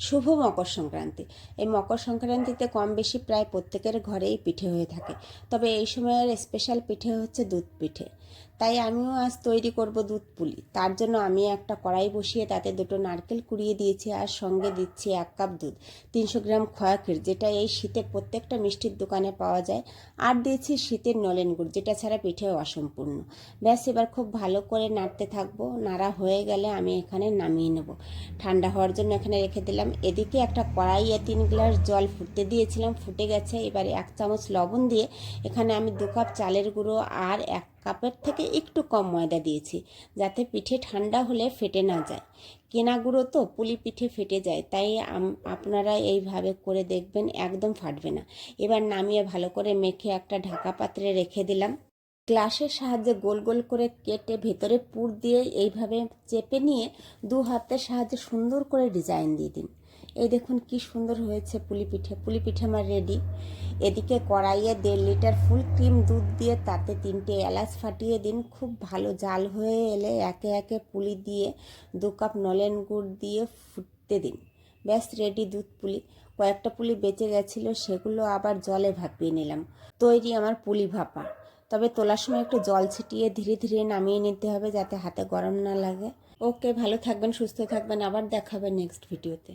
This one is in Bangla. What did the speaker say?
শুভ মকর সংক্রান্তি। এই মকর সংক্রান্তিতে কম বেশি প্রায় প্রত্যেকের ঘরেই পিঠে হয়ে থাকে, তবে এই সময়ের স্পেশাল পিঠে হচ্ছে দুধ পিঠে। তাই আমিও আজ তৈরি করব দুধ পুলি। তার জন্য আমি একটা কড়াই বসিয়ে তাতে দুটো নারকেল কুড়িয়ে দিয়েছি, আর সঙ্গে দিচ্ছি 1 কাপ দুধ, 300 গ্রাম খোয়া ক্ষীর যেটা এই শীতে প্রত্যেকটা মিষ্টির দোকানে পাওয়া যায়, আর দিয়েছি শীতের নলেন গুড় যেটা ছাড়া পিঠে অসম্পূর্ণ। ব্যাস, এবার খুব ভালো করে নাড়তে থাকবো। নাড়া হয়ে গেলে আমি এখানে নামিয়ে নেব, ঠান্ডা হওয়ার জন্য এখানে রেখে দিলাম। এদিকে একটা কড়াইয়ে 3 গ্লাস জল ফুটতে দিয়েছিলাম, ফুটে গেছে। এবারে 1 চামচ লবণ দিয়ে এখানে আমি 2 কাপ চালের গুঁড়ো আর 1 কাপের থেকে একটু কম ময়দা দিয়েছি, যাতে পিঠে ঠান্ডা হলে ফেটে না যায়। কেনা গুঁড়ো তো পুলি পিঠে ফেটে যায়, তাই আপনারা এইভাবে করে দেখবেন, একদম ফাটবে না। এবার নামিয়ে ভালো করে মেখে একটা ঢাকা পাত্রে রেখে দিলাম। গ্লাসের সাহায্যে গোল গোল করে কেটে ভেতরে পুর দিয়ে এইভাবে চেপে নিয়ে 2 হাতের সাহায্যে সুন্দর করে ডিজাইন দিয়ে দিন। এই দেখুন কি সুন্দর হয়েছে পুলি পিঠে। পুলি পিঠে আমার রেডি। এদিকে কড়াইয়ে 1.5 লিটার ফুল ক্রিম দুধ দিয়ে তাতে 3টে এলাচ ফাটিয়ে দিন। খুব ভালো জাল হয়ে এলে একে একে পুলি দিয়ে 2 কাপ নলেন গুড় দিয়ে ফুটতে দিন। ব্যাস রেডি দুধ পুলি। কয়েকটা পুলি বেঁচে গেছিলো, সেগুলো আবার জলে ভাপিয়ে নিলাম। তৈরি আমার পুলি ভাপা। তবে তোলার সময় একটু জল ছিটিয়ে ধীরে ধীরে নামিয়ে নিতে হবে, যাতে হাতে গরম না লাগে। ওকে, ভালো থাকবেন, সুস্থ থাকবেন, আবার দেখাবেন নেক্সট ভিডিওতে।